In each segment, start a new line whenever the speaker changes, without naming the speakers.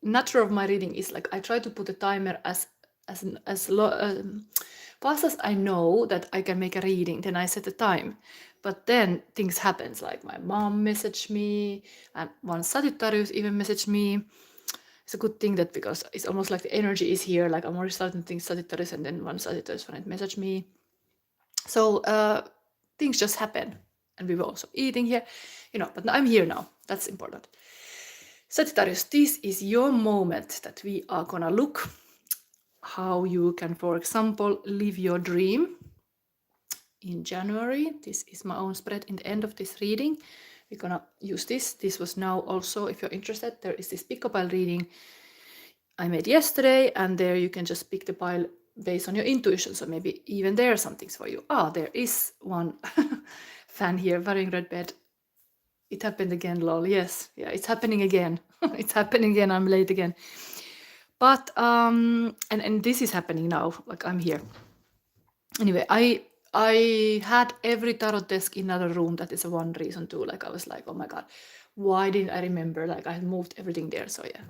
nature of my reading is like I try to put a timer as fast as I know that I can make a reading, then I set a time. But then things happens, like my mom messaged me, and one Sagittarius even messaged me. It's a good thing that, because it's almost like the energy is here, like I'm already starting to think Sagittarius, and then one Sagittarius friend messaged me. So things just happen, and we were also eating here, but I'm here now. That's important. Sagittarius, this is your moment that we are gonna look how you can, for example, live your dream in January. This is my own spread in the end of this reading. We're gonna use this. This was now also, if you're interested, there is this pick a pile reading I made yesterday, and there you can just pick the pile based on your intuition. So maybe even there are some things for you. There is one fan here wearing red bed. It happened again, lol. Yes, yeah, it's happening again. It's happening again. I'm late again. But and this is happening now. Like I'm here. Anyway, I had every tarot desk in another room. That is one reason too. Like I was like, oh my god, why didn't I remember? Like I had moved everything there. So yeah,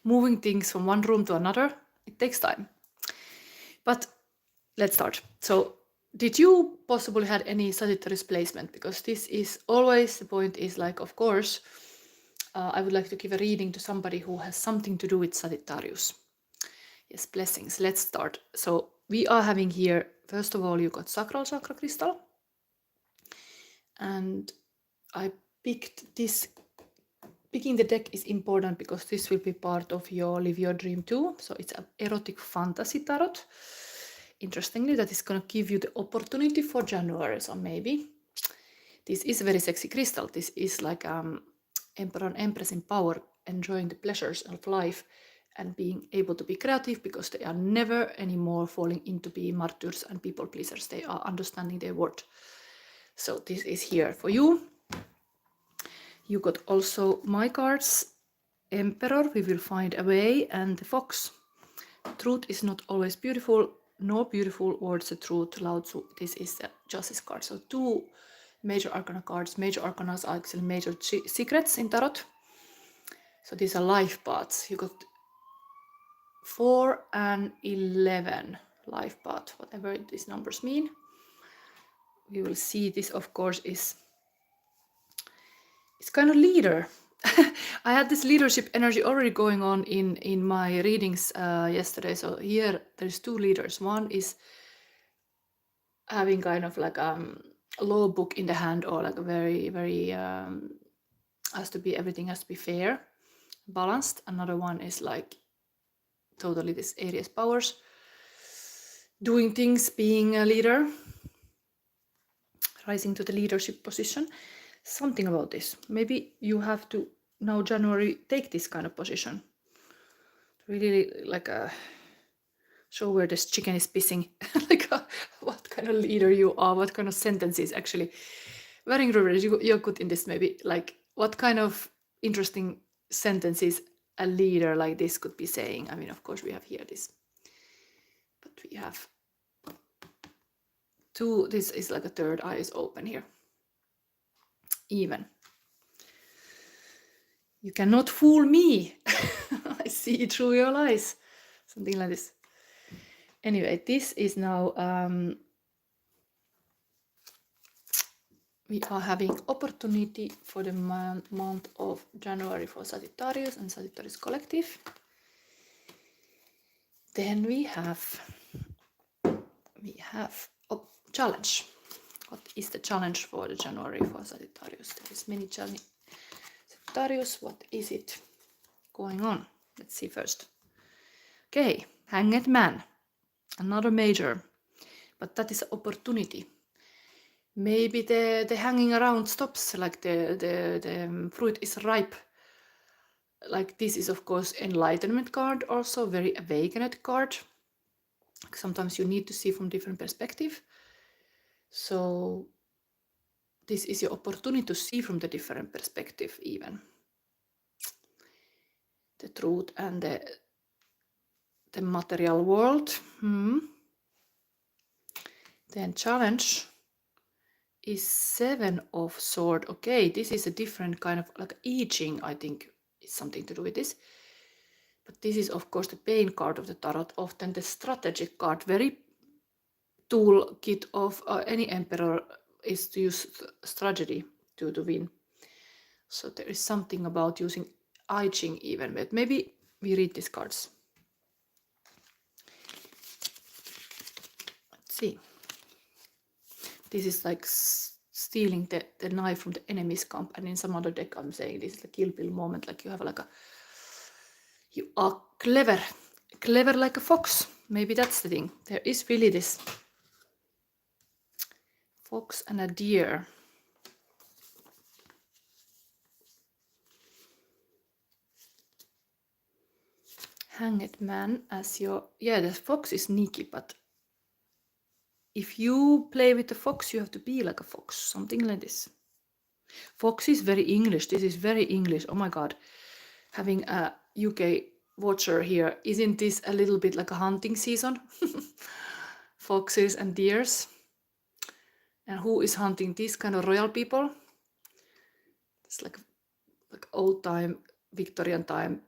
moving things from one room to another, it takes time. But let's start. So did you possibly had any Sagittarius placement? Because this is always, the point is like, of course, I would like to give a reading to somebody who has something to do with Sagittarius. Yes, blessings. Let's start. So we are having here, first of all, you got sacral chakra crystal. And I picked this. Picking the deck is important because this will be part of your Live Your Dream too. So it's an erotic fantasy tarot. Interestingly, that is going to give you the opportunity for January. So maybe this is a very sexy crystal. This is like Emperor and Empress in power, enjoying the pleasures of life and being able to be creative, because they are never anymore falling into being martyrs and people pleasers. They are understanding their worth. So this is here for you. You got also my cards, Emperor, we will find a way, and the Fox. Truth is not always beautiful, nor beautiful words the truth. Lao Tzu. This is the Justice card. So two major arcana cards. Major arcanas are actually major secrets in tarot. So these are life paths. You got 4 and 11 life path, whatever these numbers mean. We will see this, of course, is it's kind of leader. I had this leadership energy already going on in my readings yesterday. So here there's two leaders. One is having kind of like a law book in the hand, or like a very, very everything has to be fair, balanced. Another one is like totally this Aries powers, doing things, being a leader, rising to the leadership position. Something about this. Maybe you have to now January take this kind of position. Really like a show where this chicken is pissing. Like what kind of leader you are, what kind of sentences actually. Wearing rivers, you're good in this maybe. Like what kind of interesting sentences a leader like this could be saying. I mean, of course we have here this, but we have two. This is like a third eye is open here. Even. You cannot fool me. I see through your lies. Something like this. Anyway, this is now, we are having opportunity for the month of January for Sagittarius and Sagittarius Collective. Then we have a challenge. What is the challenge for the January for Sagittarius? There is many challenges. Sagittarius, what is it going on? Let's see first. Okay, Hanged Man, another major, but that is an opportunity. Maybe the hanging around stops, like the fruit is ripe. Like this is of course enlightenment card, also very awakened card. Sometimes you need to see from different perspective. So this is your opportunity to see from the different perspective, even the truth and the material world. Then challenge is 7 of Swords. Okay, this is a different kind of like I think is something to do with this. But this is, of course, the pain card of the tarot, often the strategic card. Very toolkit of any emperor is to use strategy to win. So there is something about using I Ching even, but maybe we read these cards. Let's see. This is like stealing the knife from the enemy's camp, and in some other deck I'm saying this is the Kill Bill moment, like you have like you are clever like a fox. Maybe that's the thing. There is really this fox and a deer. Hanged Man as your... Yeah, the fox is sneaky, but if you play with the fox, you have to be like a fox. Something like this. Fox is very English. This is very English. Oh my god. Having a UK watcher here. Isn't this a little bit like a hunting season? Foxes and deers. And who is hunting these kind of royal people? It's like old time, Victorian time.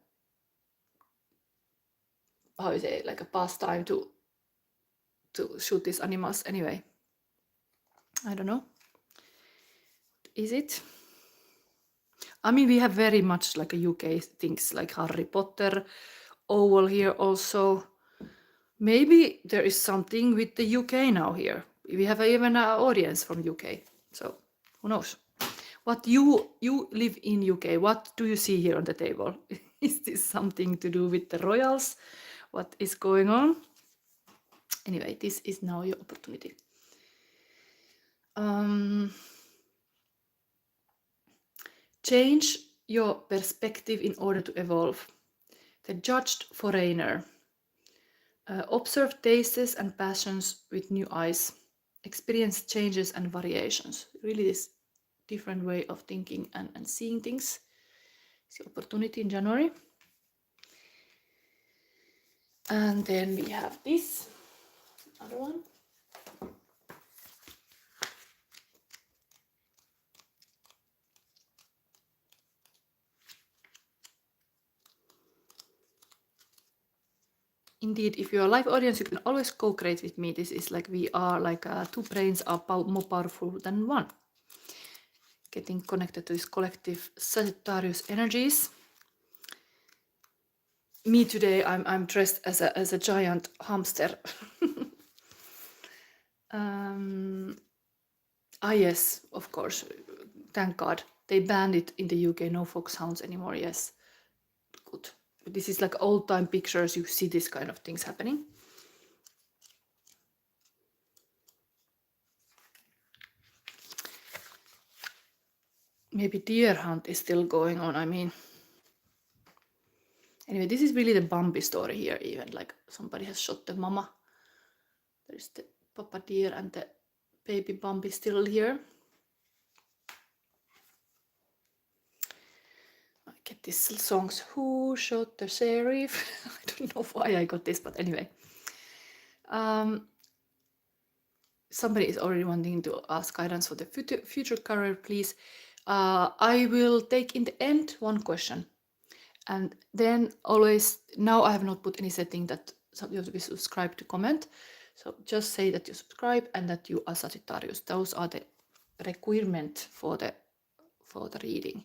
How is it? Like a pastime to shoot these animals. Anyway, I don't know. Is it? I mean, we have very much like a UK things like Harry Potter, Owl here also. Maybe there is something with the UK now here. We have even an audience from UK. So who knows? What you live in UK, what do you see here on the table? Is this something to do with the royals? What is going on? Anyway, this is now your opportunity. Change your perspective in order to evolve. The judged foreigner. Observe tastes and passions with new eyes. Experience changes and variations. Really this different way of thinking and seeing things. It's the opportunity in January. And then we have this other one. Indeed, if you're a live audience, you can always co-create with me. This is like we are like two brains are more powerful than one. Getting connected to this collective Sagittarius energies. Me today, I'm dressed as a giant hamster. Yes, of course. Thank God. They banned it in the UK. No foxhounds anymore. Yes. Good. This is like old time pictures. You see this kind of things happening. Maybe deer hunt is still going on. I mean, anyway, this is really the Bambi story here. Even like somebody has shot the mama. There's the papa deer and the baby Bambi still here. I get these songs. Who shot the sheriff? I don't know why I got this, but anyway. Somebody is already wanting to ask guidance for the future career, please. I will take in the end one question. And then always, now I have not put any setting that you have to be subscribed to comment. So just say that you subscribe and that you are Sagittarius. Those are the requirement for the reading.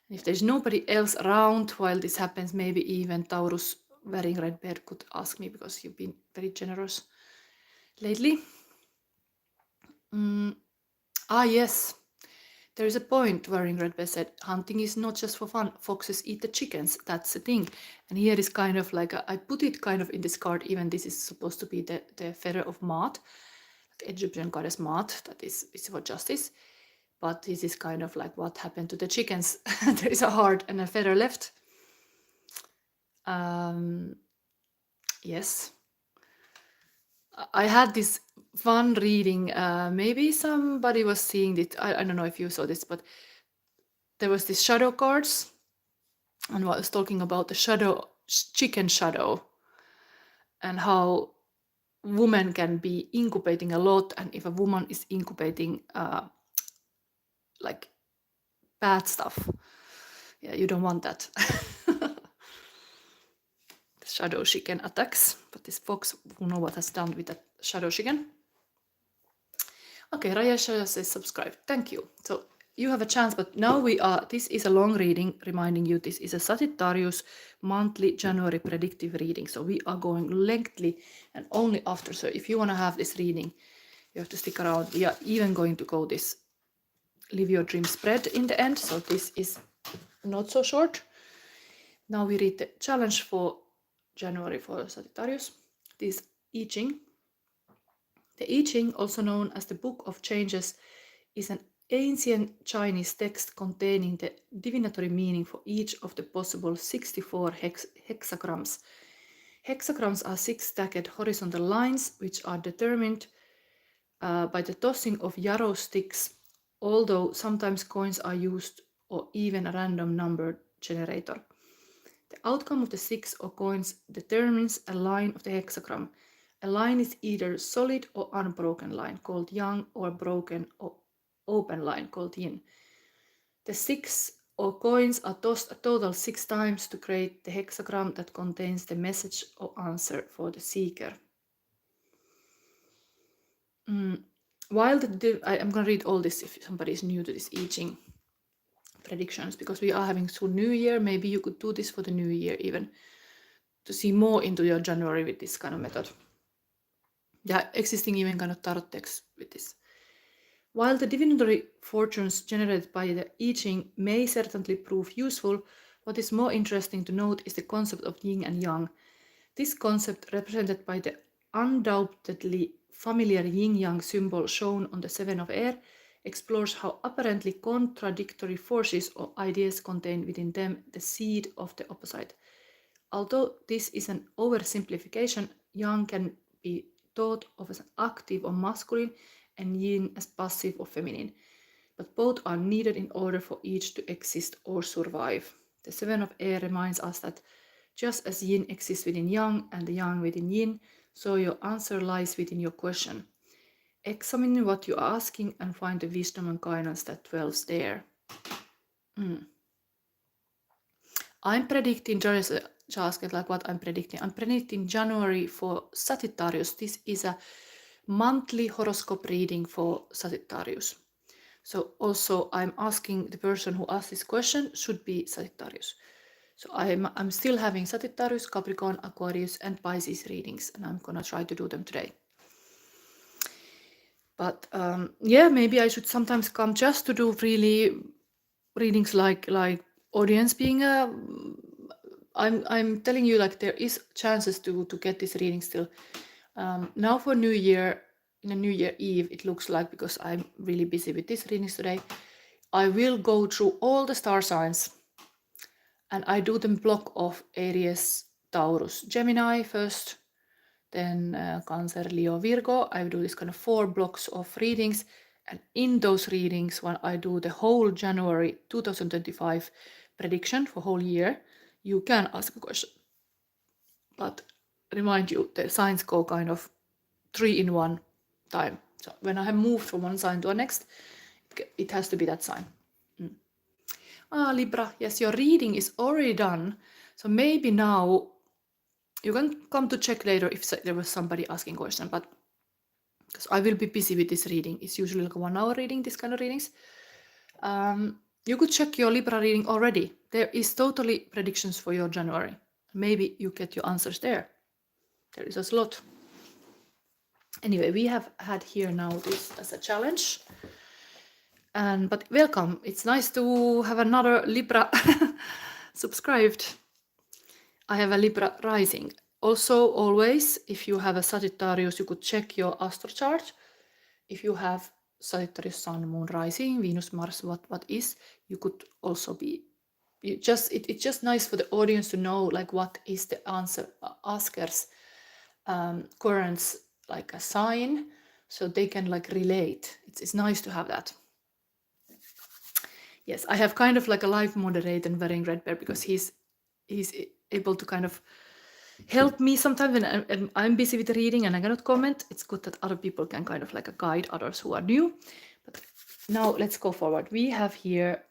And if there's nobody else around while this happens, maybe even Taurus wearing red beard could ask me, because you've been very generous lately. Yes. There is a point where Red Bear said, hunting is not just for fun. Foxes eat the chickens. That's the thing. And here is kind of like, I put it kind of in this card, even this is supposed to be the feather of Maat, the Egyptian goddess Maat, that is for justice. But this is kind of like what happened to the chickens. There is a heart and a feather left. Yes. I had this fun reading. Maybe somebody was seeing it. I don't know if you saw this, but there was this shadow cards, and I was talking about the shadow, chicken shadow, and how women can be incubating a lot, and if a woman is incubating like bad stuff, yeah, you don't want that. shadow chicken attacks. But this fox, who know what has done with that shadow chicken. Okay, Rayesha says subscribe. Thank you. So you have a chance, but now this is a long reading, reminding you this is a Sagittarius monthly January predictive reading. So we are going lengthy and only after. So if you want to have this reading, you have to stick around. We are even going to go this Live Your Dream spread in the end. So this is not so short. Now we read the challenge for January for Sagittarius. This I Ching. The I Ching, also known as the Book of Changes, is an ancient Chinese text containing the divinatory meaning for each of the possible 64 hexagrams. Hexagrams are 6 stacked horizontal lines which are determined by the tossing of yarrow sticks, although sometimes coins are used or even a random number generator. The outcome of the 6 or coins determines a line of the hexagram. A line is either solid or unbroken line, called yang, or broken or open line, called yin. The 6 or coins are tossed a total 6 times to create the hexagram that contains the message or answer for the seeker. While I'm going to read all this if somebody is new to this I Ching predictions, because we are having soon New Year. Maybe you could do this for the New Year even, to see more into your January with this kind of method. Yeah, existing even kind of tarot text with this. While the divinatory fortunes generated by the I Ching may certainly prove useful, what is more interesting to note is the concept of yin and yang. This concept, represented by the undoubtedly familiar yin-yang symbol shown on the Seven of Air, explores how apparently contradictory forces or ideas contain within them the seed of the opposite. Although this is an oversimplification, yang can be thought of as active or masculine and yin as passive or feminine, but both are needed in order for each to exist or survive. The Seven of Air reminds us that just as yin exists within yang and the yang within yin, so your answer lies within your question. Examine what you are asking and find the wisdom and guidance that dwells there. I'm predicting, just like what I'm predicting. I'm predicting January for Sagittarius. This is a monthly horoscope reading for Sagittarius. So also I'm asking the person who asked this question should be Sagittarius. So I'm still having Sagittarius, Capricorn, Aquarius, and Pisces readings, and I'm gonna try to do them today. But yeah, maybe I should sometimes come just to do really readings like audience being a. I'm telling you, like, there is chances to get this reading still. Now for New Year, in a New Year Eve, it looks like, because I'm really busy with these readings today, I will go through all the star signs. And I do them block of Aries, Taurus, Gemini first, then Cancer, Leo, Virgo. I do this kind of 4 blocks of readings. And in those readings, when I do the whole January 2025 prediction for whole year, you can ask a question. But remind you, the signs go kind of 3 in 1 time. So when I have moved from one sign to the next, it has to be that sign. Libra, yes, your reading is already done. So maybe now you can come to check later if there was somebody asking a question, but because I will be busy with this reading. It's usually like a 1 hour reading, this kind of readings. You could check your Libra reading already. There is totally predictions for your January. Maybe you get your answers there. There is a slot. Anyway, we have had here now this as a challenge. But welcome. It's nice to have another Libra subscribed. I have a Libra rising. Also, always, if you have a Sagittarius, you could check your astro chart. If you have Sagittarius, Sun, Moon, Rising, Venus, Mars, what is, you could also be. It's just nice for the audience to know, like, what is the answer, asker's current, like, a sign, so they can, like, relate. It's nice to have that. Yes, I have kind of like a live moderator wearing red bear, because he's able to kind of help me sometimes when I'm busy with the reading and I cannot comment. It's good that other people can kind of like guide others who are new. But now let's go forward. We have here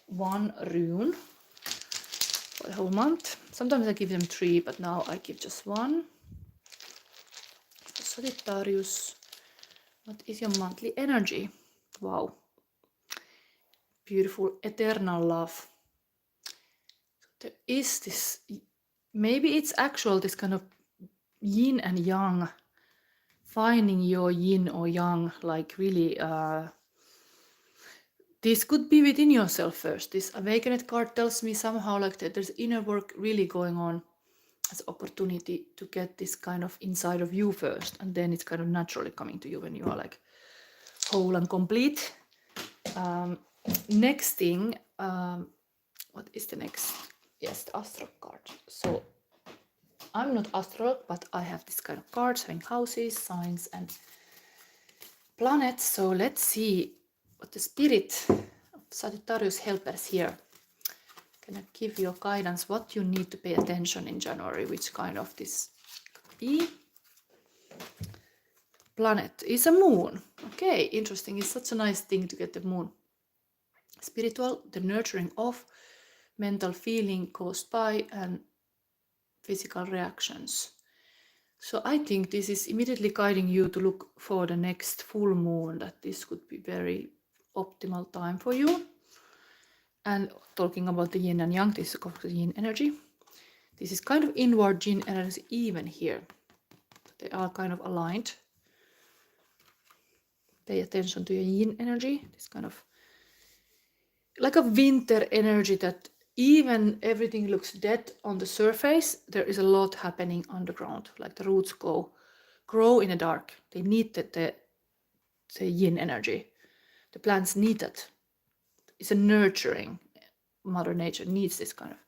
1 rune for the whole month. Sometimes I give them 3, but now I give just 1. Sagittarius, what is your monthly energy? Wow. Beautiful eternal love. There is this, maybe it's actual, this kind of yin and yang, finding your yin or yang, like really, this could be within yourself first. This awakened card tells me somehow like that there's inner work really going on as opportunity to get this kind of inside of you first, and then it's kind of naturally coming to you when you are like whole and complete. Next thing, what is the next? Yes, the astro card. So I'm not astrolog, but I have this kind of cards having houses, signs, and planets. So let's see what the spirit of Sagittarius helpers here can I give you guidance, what you need to pay attention in January, which kind of this could be. Planet is a moon. Okay, interesting. It's such a nice thing to get the moon. Spiritual, the nurturing of mental feeling caused by and physical reactions. So I think this is immediately guiding you to look for the next full moon, that this could be very optimal time for you. And talking about the yin and yang, this is of course yin energy. This is kind of inward yin energy even here. They are kind of aligned. Pay attention to your yin energy, this kind of like a winter energy, that even everything looks dead on the surface, there is a lot happening underground, like the roots grow in the dark. They need the yin energy. The plants need that. It's a nurturing. Mother Nature needs this kind of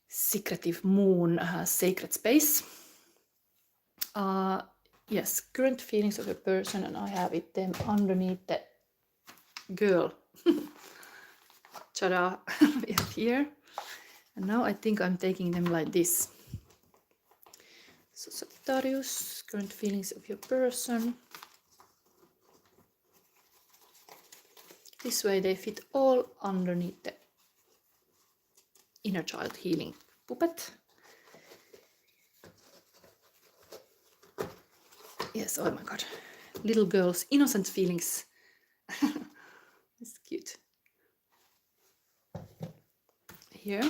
secretive moon, sacred space. Yes, current feelings of a person, and I have it them underneath the girl. Ta-da! We have here. And now I think I'm taking them like this. So Sagittarius, current feelings of your person. This way they fit all underneath the inner child healing puppet. Yes, oh my god. Little girls, innocent feelings. It's cute. Here.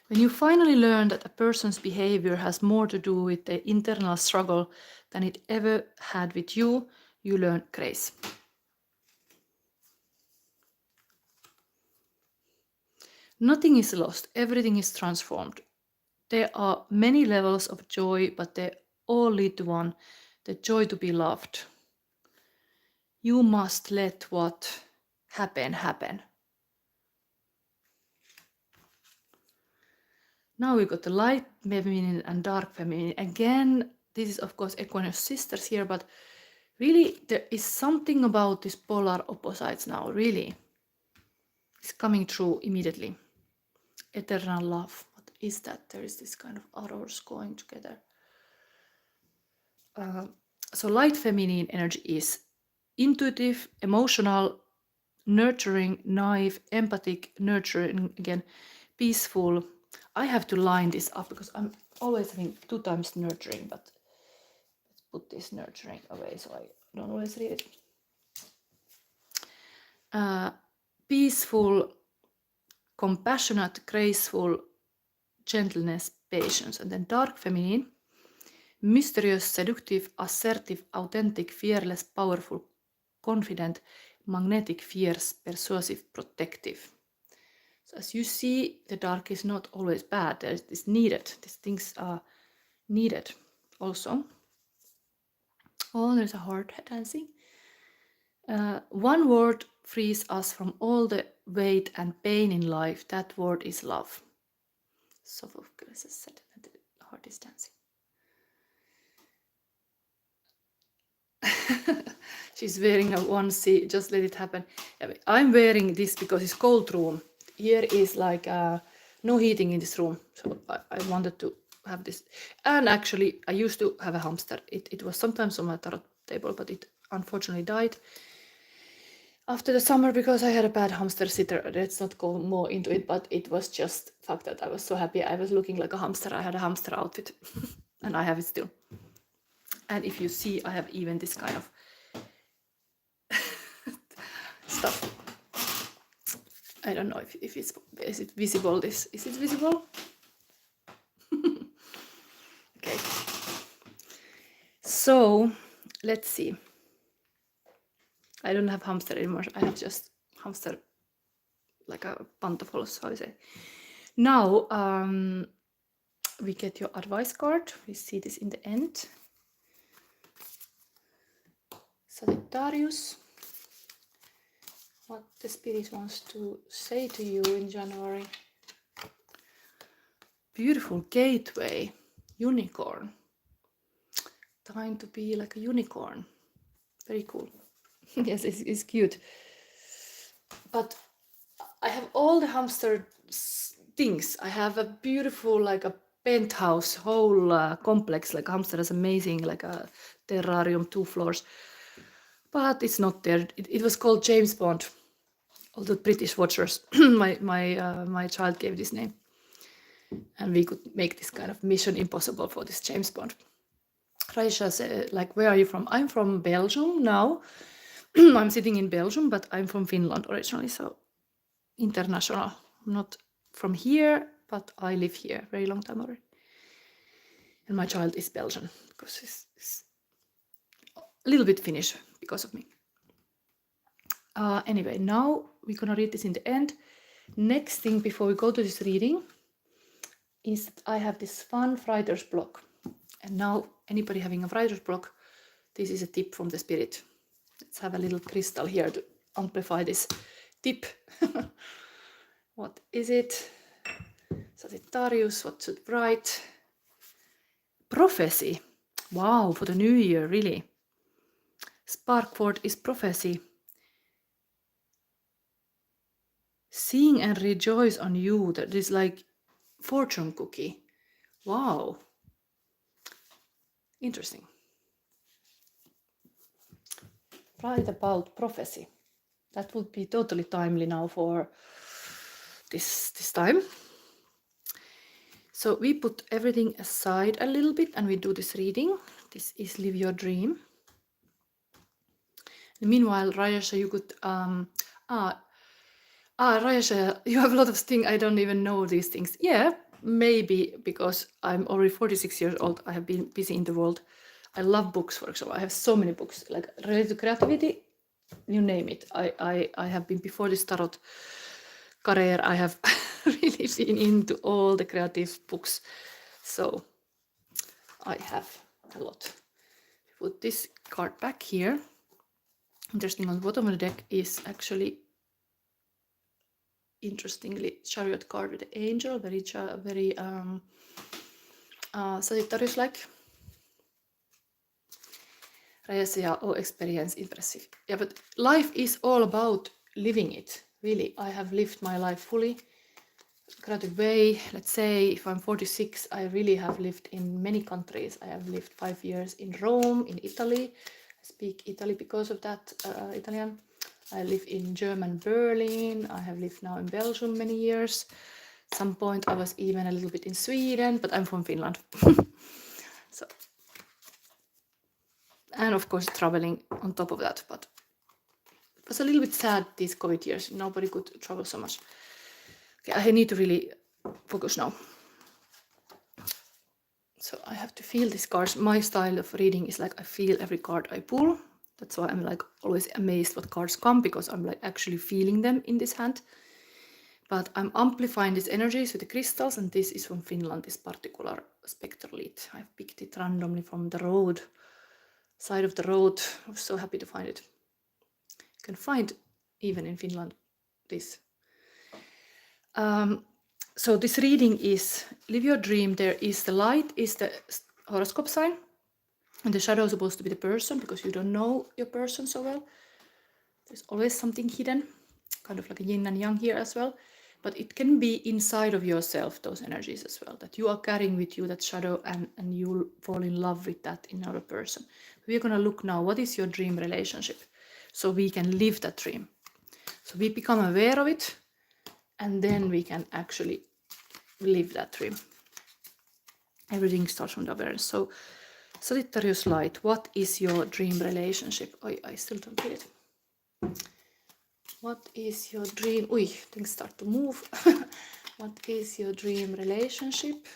When you finally learn that a person's behavior has more to do with the internal struggle than it ever had with you, you learn grace. Nothing is lost, everything is transformed. There are many levels of joy, but they all lead to one, the joy to be loved. You must let what happen. Now we got the light feminine and dark feminine. Again, this is of course Equinox sisters here, but really there is something about these polar opposites now, really. It's coming through immediately. Eternal love. What is that? There is this kind of arrows going together. So light feminine energy is intuitive, emotional, nurturing, naive, empathic, nurturing, again, peaceful. I have to line this up because I'm always having 2 times nurturing, but let's put this nurturing away so I don't always read it. Peaceful, compassionate, graceful, gentleness, patience. And then dark feminine, mysterious, seductive, assertive, authentic, fearless, powerful, confident, magnetic, fierce, persuasive, protective. So as you see, the dark is not always bad. There is needed. These things are needed also. Oh, there's a heart dancing. One word frees us from all the weight and pain in life. That word is love. Sophocles has said that the heart is dancing. She's wearing a onesie, just let it happen. I'm wearing this because it's cold room. Here is like no heating in this room, so I wanted to have this. And actually I used to have a hamster. It was sometimes on my tarot table, but it unfortunately died. after the summer because I had a bad hamster sitter. Let's not go more into it, but it was just the fact that I was so happy. I was looking like a hamster. I had a hamster outfit and I have it still. And if you see, I have even this kind of stuff. I don't know if is it visible. Is it visible? Okay. So let's see. I don't have hamster anymore. I have just hamster, like a pantoflos, how you say. Now we get your advice card. We see this in the end. Sagittarius. What the spirit wants to say to you in January. Beautiful gateway. Unicorn. Time to be like a unicorn. Very cool. Yes, it's cute. But I have all the hamster things. I have a beautiful, like a penthouse, whole complex. Like hamster is amazing, like a terrarium, 2 floors. But it's not there. It was called James Bond. All the British watchers, my child gave this name. And we could make this kind of mission impossible for this James Bond. Raisha said, like, where are you from? I'm from Belgium now. I'm sitting in Belgium, but I'm from Finland originally, so international. I'm not from here, but I live here very long time already. And my child is Belgian because he's a little bit Finnish because of me. Anyway, now we're gonna read this in the end. Next thing before we go to this reading is that I have this fun writer's block. And now anybody having a writer's block, this is a tip from the spirit. Let's have a little crystal here to amplify this tip. What is it? Sagittarius, what should write? Prophecy. Wow, for the new year, really. Sparkford is prophecy. Sing and rejoice on you. That is like fortune cookie. Wow. Interesting. Write about prophecy. That would be totally timely now for this time. So we put everything aside a little bit and we do this reading. This is Live Your Dream. Meanwhile, Rayasha, you could Rayasha, you have a lot of things. I don't even know these things. Yeah, maybe because I'm already 46 years old. I have been busy in the world. I love books, for example. I have so many books, like related to creativity, you name it. I have been, before this tarot career, I have really been into all the creative books. So I have a lot. Put this card back here. Interesting, on the bottom of the deck is actually, interestingly, Chariot card with the angel, very Sagittarius-like. Raya, oh, experience, impressive. Yeah, but life is all about living it, really. I have lived my life fully, creative way. Let's say if I'm 46, I really have lived in many countries. I have lived 5 years in Rome, in Italy. I speak Italy because of that, Italian. I live in German Berlin. I have lived now in Belgium many years. At some point I was even a little bit in Sweden, but I'm from Finland. So, and of course traveling on top of that, but it was a little bit sad these COVID years. Nobody could travel so much. Okay, I need to really focus now. So I have to feel these cards. My style of reading is like I feel every card I pull. That's why I'm like always amazed what cards come, because I'm like actually feeling them in this hand. But I'm amplifying these energies with the crystals, and this is from Finland, this particular spectral lead. I've picked it randomly from the road, side of the road. I was so happy to find it. You can find even in Finland this. So this reading is Live Your Dream. There is the light, is the horoscope sign, and the shadow is supposed to be the person, because you don't know your person so well. There's always something hidden, kind of like a yin and yang here as well. But it can be inside of yourself, those energies as well, that you are carrying with you, that shadow, and you'll fall in love with that in another person. We're going to look now, what is your dream relationship? So we can live that dream. So we become aware of it, and then we can actually live that dream. Everything starts from the awareness. So Sagittarius light, what is your dream relationship? I still don't get it. What is your dream? Things start to move. What is your dream relationship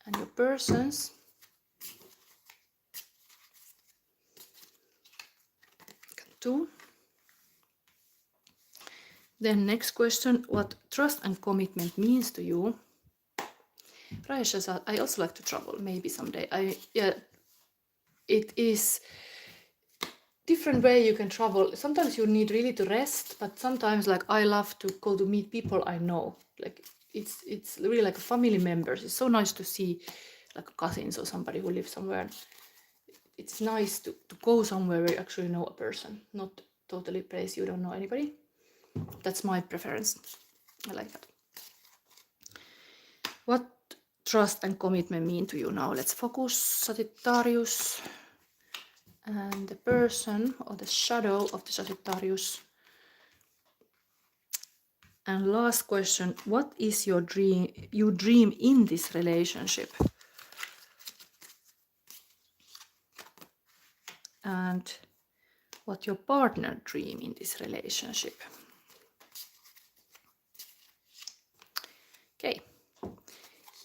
and your persons? Two. Then next question, what trust and commitment means to you? Raisha said, I also like to travel, maybe someday. It is different way you can travel. Sometimes you need really to rest, but sometimes like I love to go to meet people I know. Like it's really like family members. It's so nice to see like cousins or somebody who lives somewhere. It's nice to go somewhere where you actually know a person, not totally place you don't know anybody. That's my preference. I like that. What trust and commitment mean to you now? Let's focus. Sagittarius and the person or the shadow of the Sagittarius. And last question, what is your dream you dream in this relationship? And what your partner dream in this relationship? Okay,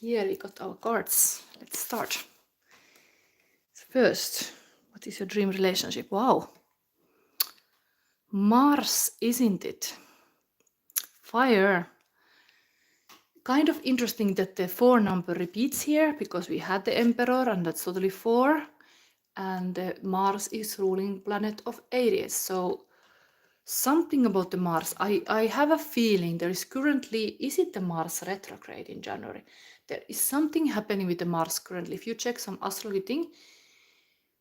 here we got our cards. Let's start. First, what is your dream relationship? Wow. Mars, isn't it? Fire. Kind of interesting that the 4 number repeats here, because we had the Emperor and that's totally 4. And Mars is ruling planet of Aries. So something about the Mars. I have a feeling there is currently, is it the Mars retrograde in January? There is something happening with the Mars currently. If you check some astrology thing,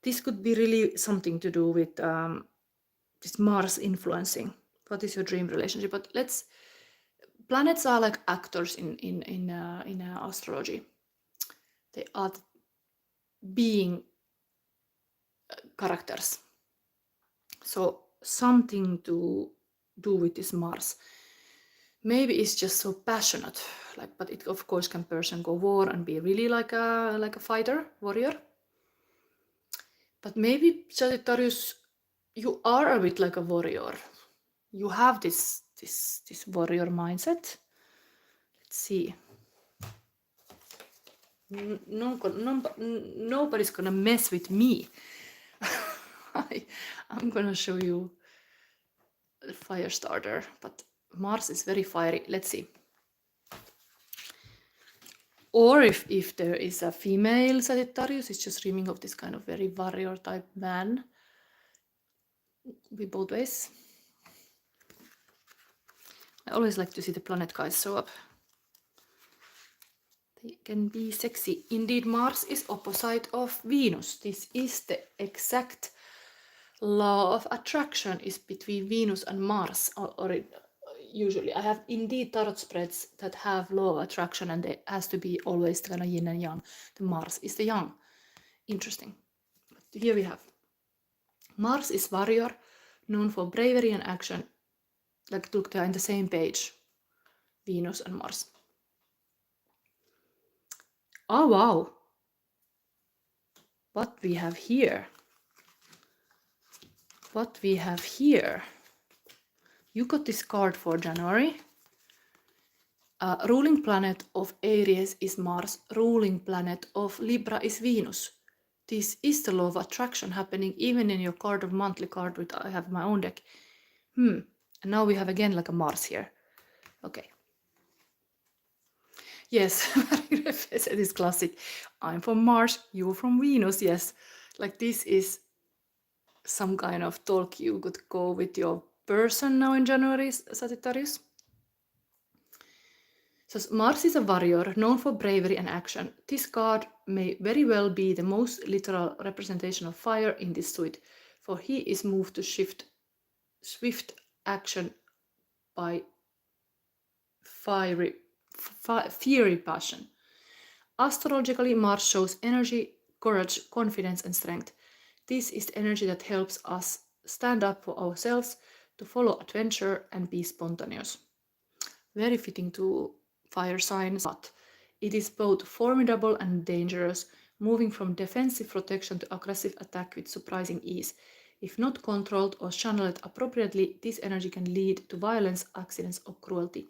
this could be really something to do with this Mars influencing. What is your dream relationship? But planets are like actors in astrology. They are being characters. So something to do with this Mars. Maybe it's just so passionate, like, but it of course can person go war and be really like a fighter, warrior. But maybe Sagittarius, you are a bit like a warrior. You have this warrior mindset. Let's see. Nobody's gonna mess with me. I'm gonna show you a fire starter, but Mars is very fiery. Let's see. Or if there is a female Sagittarius, it's just dreaming of this kind of very warrior type man. Be both ways. I always like to see the planet guys show up. They can be sexy. Indeed, Mars is opposite of Venus. This is the exact law of attraction is between Venus and Mars. Or usually I have indeed tarot spreads that have law of attraction, and it has to be always kind of yin and yang. The Mars is the yang. Interesting. But here we have Mars is warrior, known for bravery and action. Like look, they're in the same page. Venus and Mars. Oh wow. What we have here. What we have here. You got this card for January. Ruling planet of Aries is Mars. Ruling planet of Libra is Venus. This is the law of attraction happening even in your card of monthly card, which I have my own deck. And now we have again like a Mars here. Okay. Yes, it is classic. I'm from Mars, you're from Venus. Yes, like this is some kind of talk you could go with your person now in January, Sagittarius. So Mars is a warrior known for bravery and action. This card may very well be the most literal representation of fire in this suit, for he is moved to swift action by fiery passion. Astrologically, Mars shows energy, courage, confidence, and strength. This is the energy that helps us stand up for ourselves, to follow adventure and be spontaneous. Very fitting to fire signs, but it is both formidable and dangerous, moving from defensive protection to aggressive attack with surprising ease. If not controlled or channeled appropriately, this energy can lead to violence, accidents, or cruelty.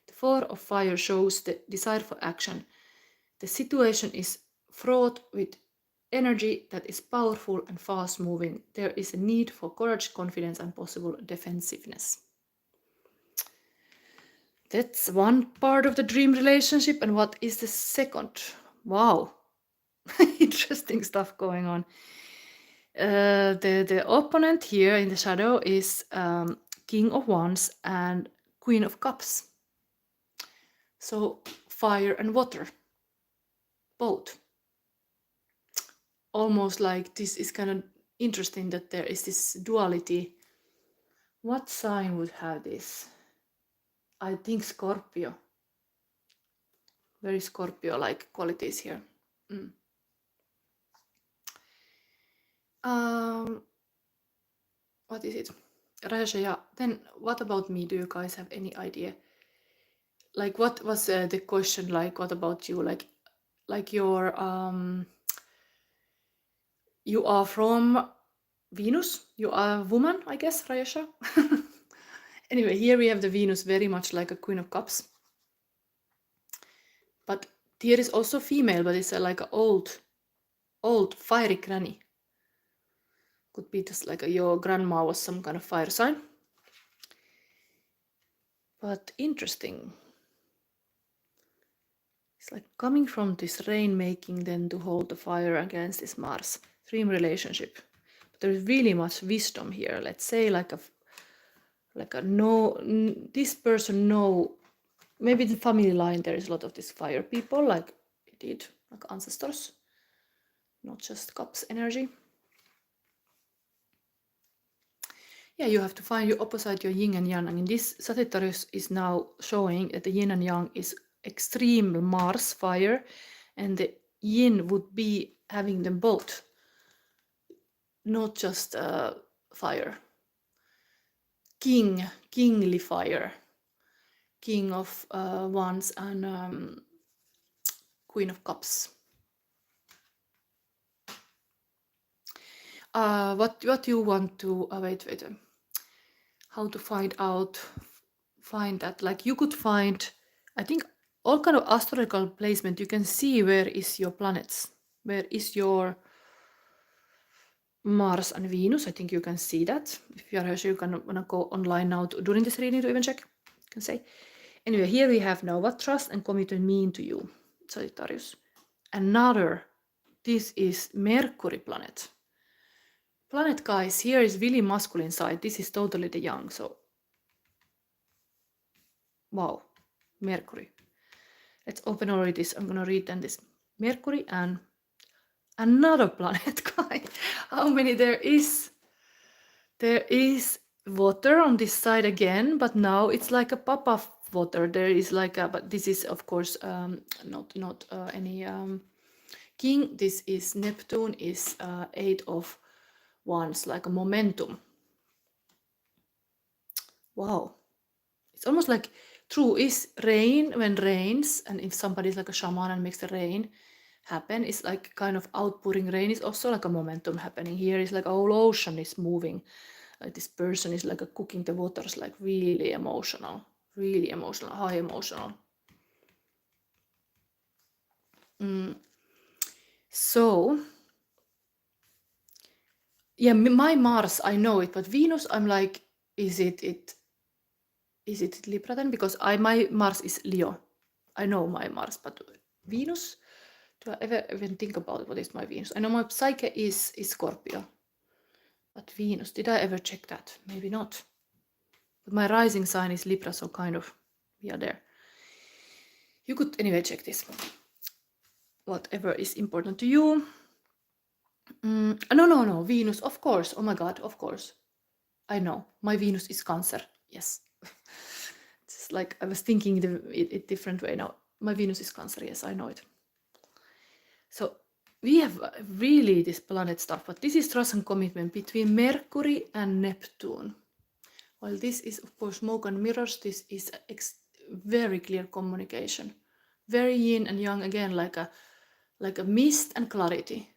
The Four of Fire shows the desire for action. The situation is fraught with energy that is powerful and fast moving. There is a need for courage, confidence, and possible defensiveness. That's one part of the dream relationship. And what is the second? Wow. Interesting stuff going on. The opponent here in the shadow is King of Wands and Queen of Cups. So fire and water, both. Almost like this is kind of interesting that there is this duality. What sign would have this? I think Scorpio. Very Scorpio-like qualities here. What is it? Raja, then what about me? Do you guys have any idea? Like, what was the question? Like, what about you? Like your you are from Venus. You are a woman, I guess, Raja. Anyway, here we have the Venus, very much like a Queen of Cups. But here is also female, but it's like an old fiery granny. Could be just like your grandma was some kind of fire sign. But interesting. It's like coming from this rain making then to hold the fire against this Mars. Dream relationship. But there's really much wisdom here. Let's say this person know, maybe the family line there is a lot of these fire people, like it did, like ancestors. Not just cups energy. Yeah, you have to find your opposite, your yin and yang. And this Sagittarius is now showing that the yin and yang is extreme Mars fire, and the yin would be having them both, not just fire. Kingly fire, King of Wands and Queen of Cups. What you want to wait. How to find that? Like, you could find, I think, all kind of astrological placement. You can see where is your planets, where is your Mars and Venus. I think you can see that. If you are sure, you can wanna go online now during this reading to even check. You can say. Anyway, here we have now what trust and commitment mean to you, Sagittarius. Another, this is Mercury planet. Planet, guys, here is really masculine side. This is totally the yang. So, wow, Mercury. Let's open already this. I'm gonna read then this Mercury and another planet, guys. How many there is? There is water on this side again, but now it's like a pop-up water. There is like a, but this is of course not any king. This is Neptune, is 8 of Wands, like a momentum. Wow, it's almost like true is rain when rains, and if somebody is like a shaman and makes the rain happen, it's like kind of outpouring rain is also like a momentum happening. Here is like a whole ocean is moving. Like this person is like a cooking the waters, like really emotional, high emotional. So yeah, my Mars, I know it, but Venus, I'm like, is it Libra then? Because my Mars is Leo. I know my Mars, but Venus, do I ever even think about what is my Venus? I know my Psyche is Scorpio. But Venus, did I ever check that? Maybe not. But my rising sign is Libra, so kind of we are there. You could anyway check this. Whatever is important to you. No, Venus, of course. Oh my God, of course. I know. My Venus is Cancer. Yes. It's like I was thinking it different way now. My Venus is Cancer. Yes, I know it. So we have really this planet stuff, but this is trust and commitment between Mercury and Neptune. While this is, of course, smoke and mirrors, this is very clear communication. Very yin and yang, again, like a mist and clarity.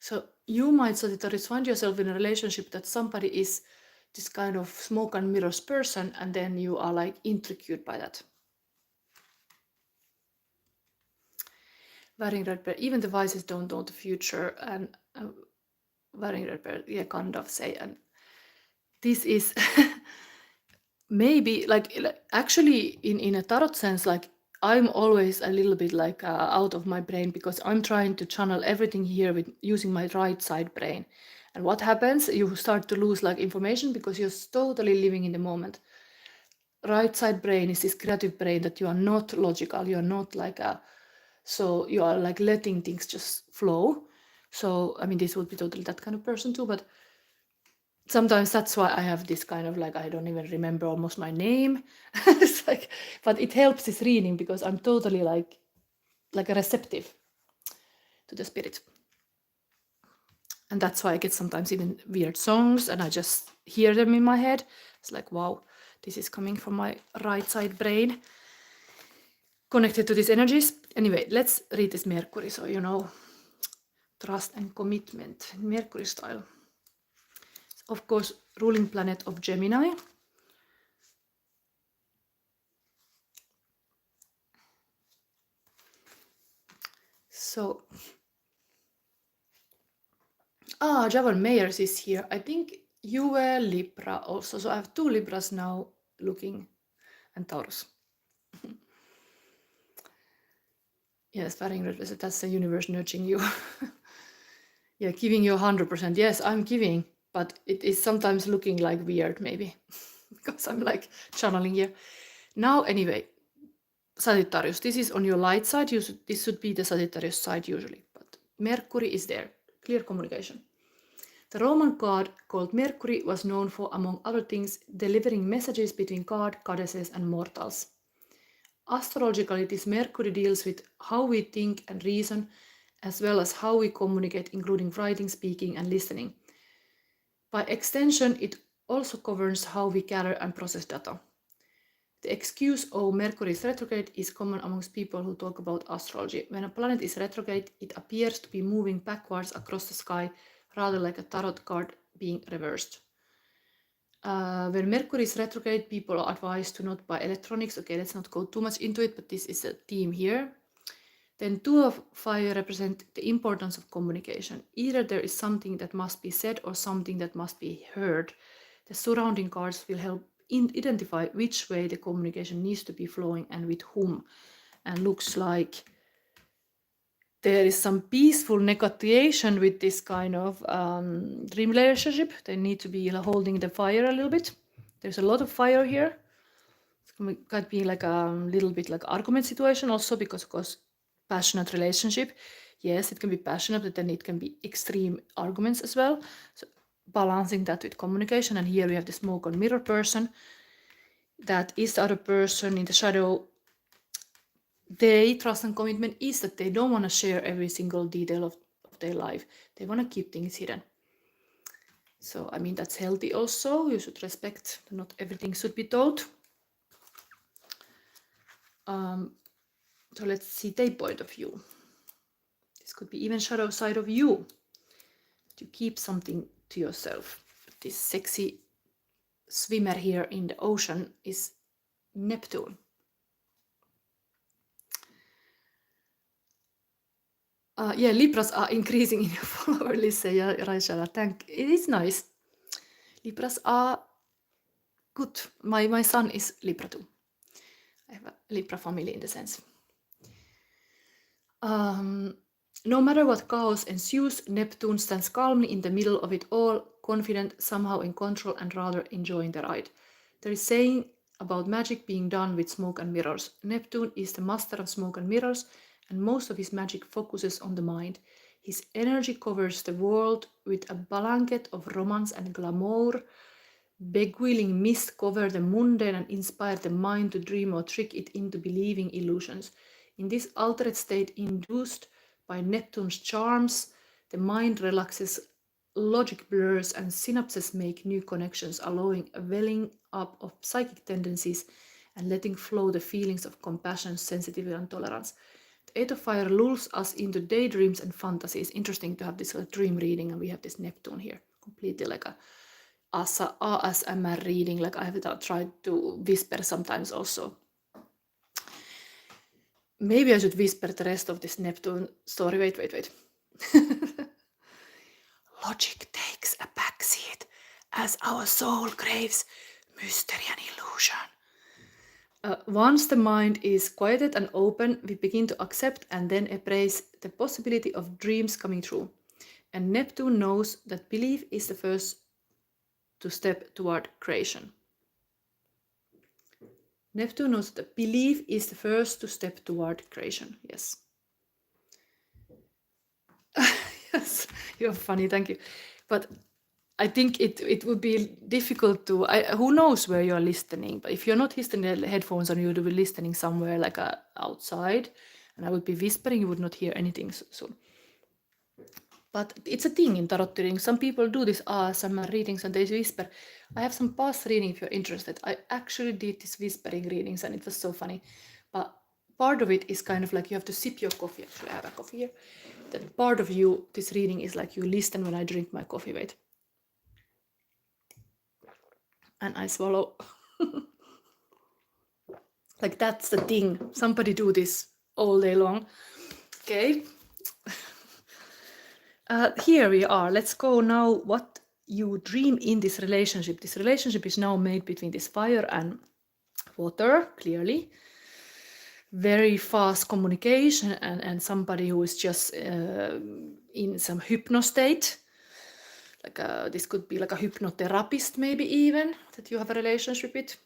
So you might, Sagittarius, find yourself in a relationship that somebody is this kind of smoke and mirrors person, and then you are like intrigued by that. Wearing red bear, even the vices don't know the future, and wearing red bear, yeah, kind of say, and this is maybe like actually in a tarot sense, like I'm always a little bit like out of my brain, because I'm trying to channel everything here with using my right side brain. And what happens? You start to lose like information because you're totally living in the moment. Right side brain is this creative brain that you are not logical. You are not like so you are like letting things just flow. So I mean, this would be totally that kind of person too, but sometimes that's why I have this kind of like, I don't even remember almost my name. It's like, but it helps this reading because I'm totally like a receptive to the spirit. And that's why I get sometimes even weird songs and I just hear them in my head. It's like, wow, this is coming from my right side brain, connected to these energies. Anyway, let's read this Mercury, so you know, trust and commitment, Mercury style. Of course, ruling planet of Gemini. So, Javan Meyers is here. I think you were Libra also. So I have 2 Libras now looking, and Taurus. Yes, Faring Red, that's the universe nudging you. Yeah, giving you 100%. Yes, I'm giving, but it is sometimes looking like weird maybe because I'm like channeling here. Now, anyway, Sagittarius, this is on your light side. This should be the Sagittarius side usually, but Mercury is there. Clear communication. The Roman god called Mercury was known for, among other things, delivering messages between god, goddesses, and mortals. Astrologically, this Mercury deals with how we think and reason, as well as how we communicate, including writing, speaking, and listening. By extension, it also governs how we gather and process data. The excuse, "oh, Mercury is retrograde," is common amongst people who talk about astrology. When a planet is retrograde, it appears to be moving backwards across the sky, rather like a tarot card being reversed. When Mercury is retrograde, people are advised to not buy electronics. Okay, let's not go too much into it, but this is a theme here. Then 2 of fire represent the importance of communication. Either there is something that must be said or something that must be heard. The surrounding cards will help identify which way the communication needs to be flowing and with whom. And looks like there is some peaceful negotiation with this kind of dream relationship. They need to be holding the fire a little bit. There's a lot of fire here. It could be like a little bit like argument situation also, because of course passionate relationship. Yes, it can be passionate, but then it can be extreme arguments as well. So balancing that with communication. And here we have the smoke and mirror person. That is the other person in the shadow. Their trust and commitment is that they don't want to share every single detail of their life. They want to keep things hidden. So, I mean, that's healthy also. You should respect that not everything should be told. So let's see their point of view. This could be even shadow side of you. To keep something to yourself. This sexy swimmer here in the ocean is Neptune. Yeah, Libras are increasing in your follower list. Yeah, Raishala, thank. It is nice. Libras are good. My son is Libra too. I have a Libra family in the sense. No matter what chaos ensues, Neptune stands calmly in the middle of it all, confident, somehow in control, and rather enjoying the ride. There is saying about magic being done with smoke and mirrors. Neptune is the master of smoke and mirrors, and most of his magic focuses on the mind. His energy covers the world with a blanket of romance and glamour. Beguiling mist cover the mundane and inspire the mind to dream or trick it into believing illusions. In this altered state induced by Neptune's charms, the mind relaxes logic blurs and synapses make new connections, allowing a welling up of psychic tendencies and letting flow the feelings of compassion, sensitivity, and tolerance. The Eight of Fire lulls us into daydreams and fantasies. Interesting to have this dream reading, and we have this Neptune here, completely like a ASMR reading. Like I have tried to whisper sometimes also. Maybe I should whisper the rest of this Neptune story. Wait. Logic takes a backseat as our soul craves mystery and illusion. Once the mind is quieted and open, we begin to accept and then embrace the possibility of dreams coming true. And Neptune knows that belief is the first to step toward creation. Neptune knows that belief is the first to step toward creation. Yes. Yes, you're funny, thank you. But I think it would be difficult to, who knows where you're listening, but if you're not listening headphones and you would be listening somewhere like outside, and I would be whispering, you would not hear anything soon. But it's a thing in tarot reading. Some people do this ASMR readings and they whisper. I have some past reading if you're interested. I actually did this whispering readings and it was so funny. But part of it is kind of like you have to sip your coffee. Actually, I have a coffee here. That part of you, this reading is like you listen when I drink my coffee. Wait. And I swallow. Like that's the thing. Somebody do this all day long. Okay. Here we are. Let's go now. What you dream in this relationship. This relationship is now made between this fire and water, clearly. Very fast communication and somebody who is just in some hypno state. Like this could be like a hypnotherapist maybe even that you have a relationship with.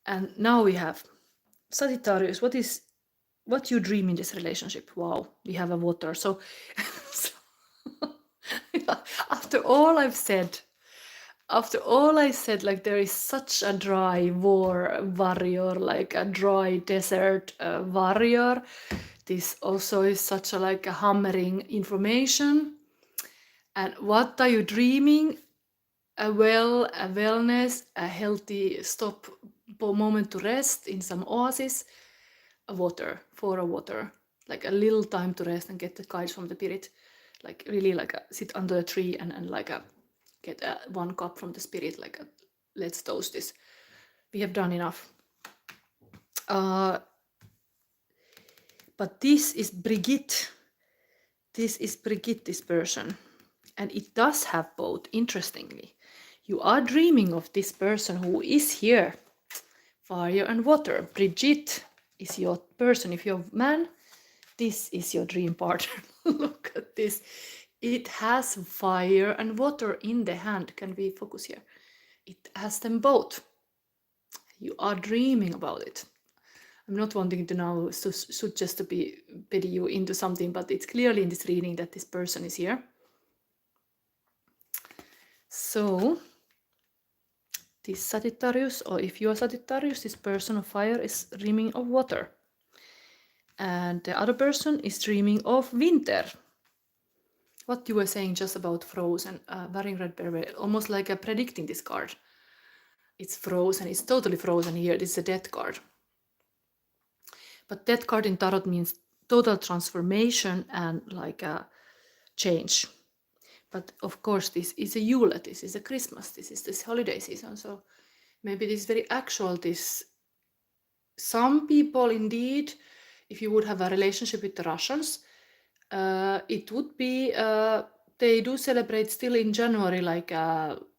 And now we have Sagittarius. What you dream in this relationship? Wow, we have a water. So after all I said, like there is such a dry warrior, like a dry desert warrior. This also is such a like a hammering information. And what are you dreaming? A wellness, a healthy stop moment to rest in some oasis, a water, like a little time to rest and get the guides from the spirit, like really like sit under a tree and like get one cup from the spirit, like let's toast this. We have done enough. But this is Brigitte. This person. And it does have both, interestingly. You are dreaming of this person who is here. Fire and water. Brigitte is your person. If you're a man, this is your dream partner. Look at this. It has fire and water in the hand. Can we focus here? It has them both. You are dreaming about it. I'm not wanting to now just to be pity you into something, but it's clearly in this reading that this person is here. So this Sagittarius, or if you are Sagittarius, this person of fire is dreaming of water. And the other person is dreaming of winter. What you were saying just about frozen, wearing red berry, almost like predicting this card. It's frozen, it's totally frozen here. This is a death card. But death card in tarot means total transformation and like a change. But of course, this is a Yule, this is a Christmas, this is this holiday season. So maybe this is very actual. This some people indeed, if you would have a relationship with the Russians, it would be they do celebrate still in January like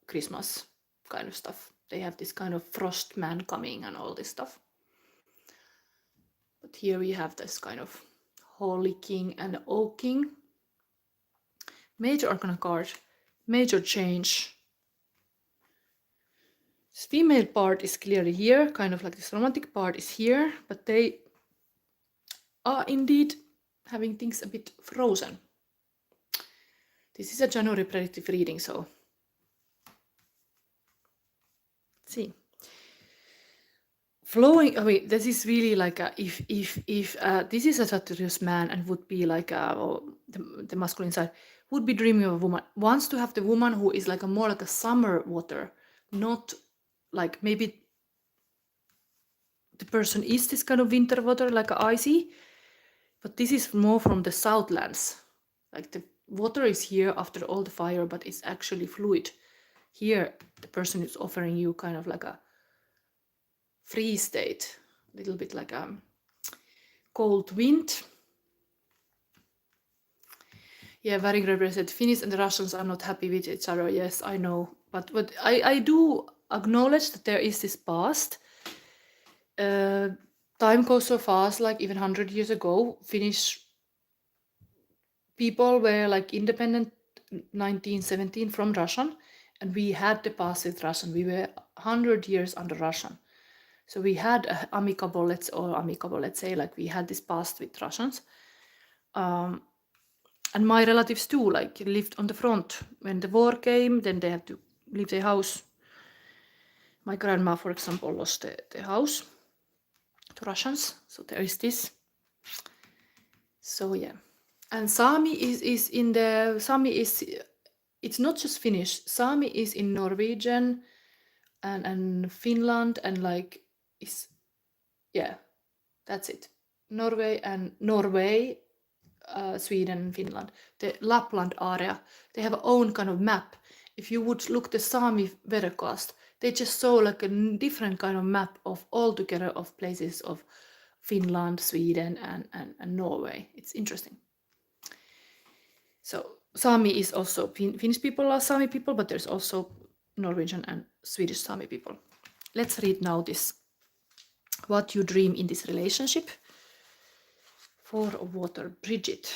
Christmas kind of stuff. They have this kind of frost man coming and all this stuff. But here we have this kind of Holy King and Oak King. Major Arcana card, major change. This female part is clearly here, kind of like this romantic part is here, but they are indeed having things a bit frozen. This is a January predictive reading, so let's see. flowing. I mean, this is really like if this is a Sagittarius man and would be like or the masculine side would be dreaming of a woman, wants to have the woman who is like a more like a summer water, not like maybe the person is this kind of winter water like a icy, but this is more from the southlands. Like the water is here after all the fire, but it's actually fluid. Here, the person is offering you kind of like a free state, a little bit like a cold wind. Yeah, very represented. Finnish and the Russians are not happy with each other. Yes, I know. But I do acknowledge that there is this past. Time goes so fast, like even 100 years ago, Finnish people were like independent 1917 from Russian, and we had the past with Russian. We were 100 years under Russian. So we had amicable, let's say, like we had this past with Russians. And my relatives too, like lived on the front. When the war came, then they had to leave their house. My grandma, for example, lost the house to Russians. So there is this. So yeah. And Sami is in the, Sami is, it's not just Finnish. Sami is in Norwegian and Finland and like, is, yeah, that's it. Norway, Sweden and Finland. The Lapland area, they have their own kind of map. If you would look the Sami weathercast, they just saw like a different kind of map of all together of places of Finland, Sweden and Norway. It's interesting. So Sami is also, Finnish people are Sami people, but there's also Norwegian and Swedish Sami people. Let's read now this, what you dream in this relationship. Four of water, Bridget.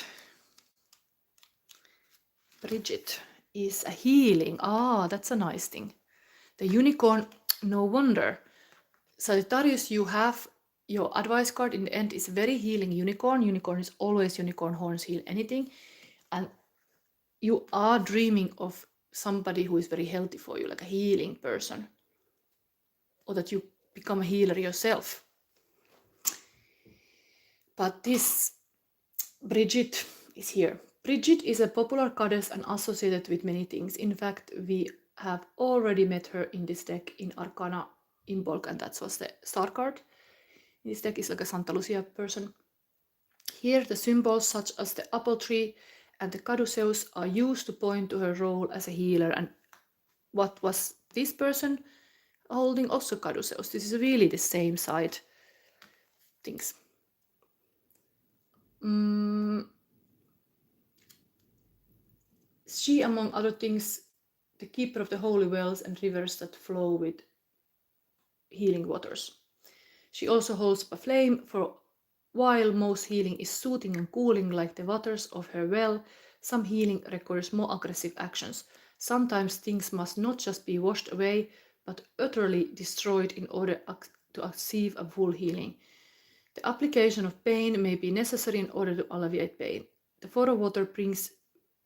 Bridget is a healing. Ah, that's a nice thing. The unicorn, no wonder. Sagittarius, you have your advice card in the end is very healing unicorn. Unicorn is always unicorn horns heal anything. And you are dreaming of somebody who is very healthy for you, like a healing person. Or that you become a healer yourself. But this Bridget is here. Bridget is a popular goddess and associated with many things. In fact, we have already met her in this deck in Arcana in bulk, and that was the star card. This deck is like a Santa Lucia person. Here, the symbols such as the apple tree and the caduceus are used to point to her role as a healer. And what was this person holding? Also caduceus. This is really the same side things. She, among other things, the keeper of the holy wells and rivers that flow with healing waters. She also holds a flame, for while most healing is soothing and cooling like the waters of her well, some healing requires more aggressive actions. Sometimes things must not just be washed away, but utterly destroyed in order to achieve a full healing. The application of pain may be necessary in order to alleviate pain. The four of water brings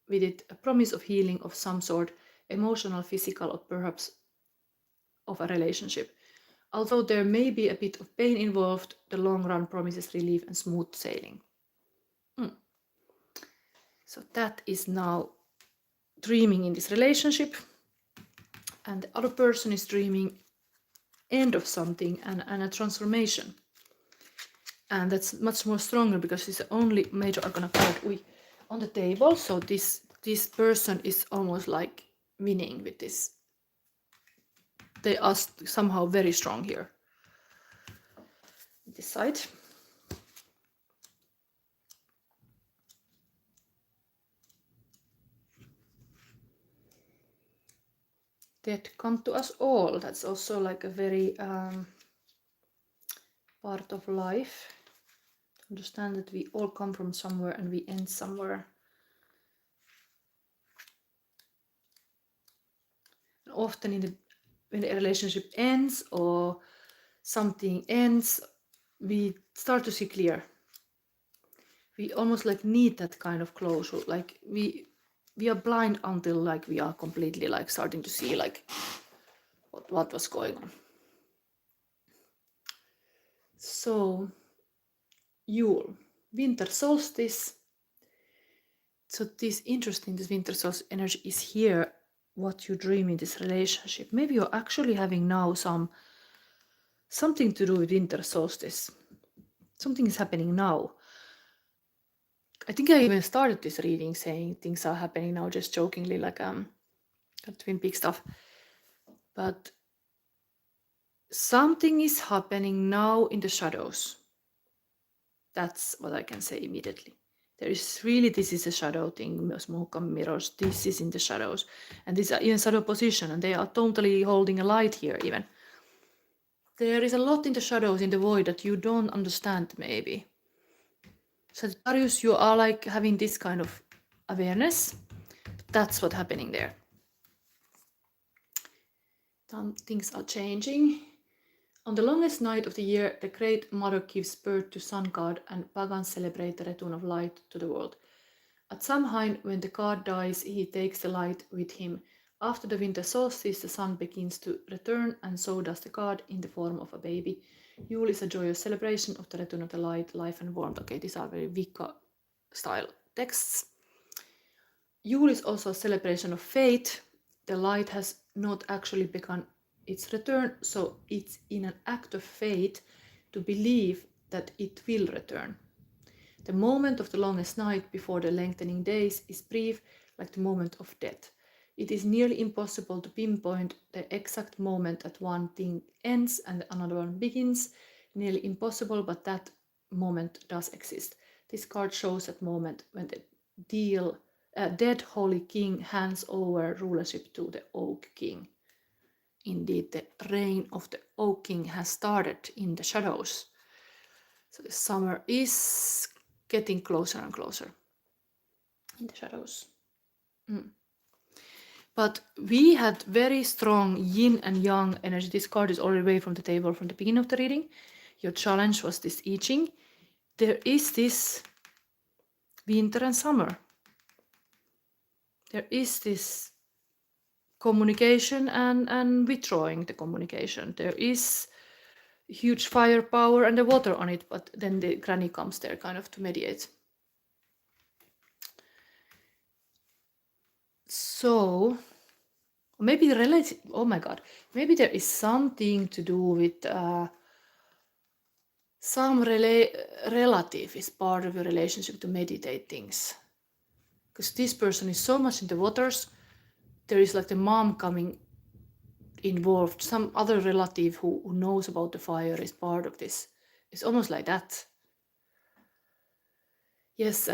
with it a promise of healing of some sort, emotional, physical, or perhaps of a relationship. Although there may be a bit of pain involved, the long run promises relief and smooth sailing. So that is now dreaming in this relationship. And the other person is dreaming end of something and a transformation. And that's much more stronger because it's the only major arcana card on the table. So this person is almost like winning with this. They are somehow very strong here. This side. Death come to us all. That's also like a very part of life. Understand that we all come from somewhere and we end somewhere. Often when a relationship ends or something ends, we start to see clear. We almost like need that kind of closure. Like we are blind until like we are completely like starting to see like what was going on. So, Yule, winter solstice. So this interesting, this winter solstice energy is here, what you dream in this relationship. Maybe you're actually having now something to do with winter solstice. Something is happening now. I think I even started this reading saying things are happening now, just jokingly, like Twin Peaks stuff. But something is happening now in the shadows. That's what I can say immediately. This is a shadow thing, smoke and mirrors, this is in the shadows. And these are even shadow position, and they are totally holding a light here even. There is a lot in the shadows, in the void, that you don't understand maybe. Sagittarius, you are like having this kind of awareness. That's what's happening there. Things are changing. On the longest night of the year, the Great Mother gives birth to Sun God, and pagans celebrate the return of light to the world. At Samhain, when the god dies, he takes the light with him. After the winter solstice, the sun begins to return, and so does the god in the form of a baby. Yule is a joyous celebration of the return of the light, life, and warmth. Okay, these are very Wicca-style texts. Yule is also a celebration of fate. The light has not actually begun its return, so it's in an act of faith to believe that it will return. The moment of the longest night before the lengthening days is brief, like the moment of death. It is nearly impossible to pinpoint the exact moment that one thing ends and another one begins. Nearly impossible, but that moment does exist. This card shows that moment when the dead holy king hands over rulership to the oak king. Indeed, the reign of the oak king has started in the shadows. So the summer is getting closer and closer in the shadows. But we had very strong yin and yang energy. This card is already away from the table from the beginning of the reading. Your challenge was this I Ching. There is this winter and summer. There is this communication and withdrawing the communication. There is huge firepower and the water on it, but then the granny comes there kind of to mediate. So maybe maybe there is something to do with some relative is part of your relationship to meditate things. Because this person is so much in the waters, there is like the mom coming involved, some other relative who knows about the fire is part of this. It's almost like that. Yes,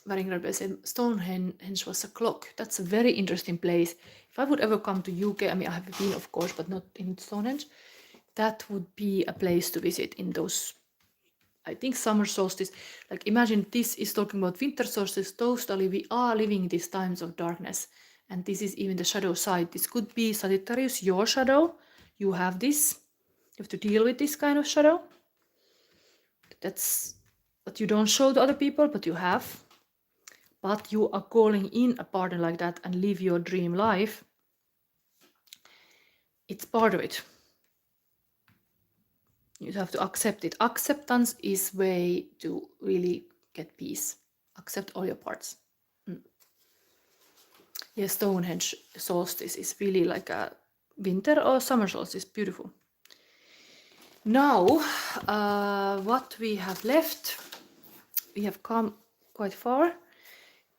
Varingrabbe said Stonehenge was a clock. That's a very interesting place. If I would ever come to UK, I mean, I have been, of course, but not in Stonehenge, that would be a place to visit in those, I think, summer solstice. Like, imagine this is talking about winter solstice. Totally, we are living these times of darkness. And this is even the shadow side. This could be Sagittarius, your shadow. You have this. You have to deal with this kind of shadow. That's what you don't show to other people, but you have. But you are calling in a partner like that and live your dream life. It's part of it. You have to accept it. Acceptance is way to really get peace. Accept all your parts. Yes, Stonehenge solstice is really like a winter or summer solstice. Beautiful. Now, what we have left, we have come quite far.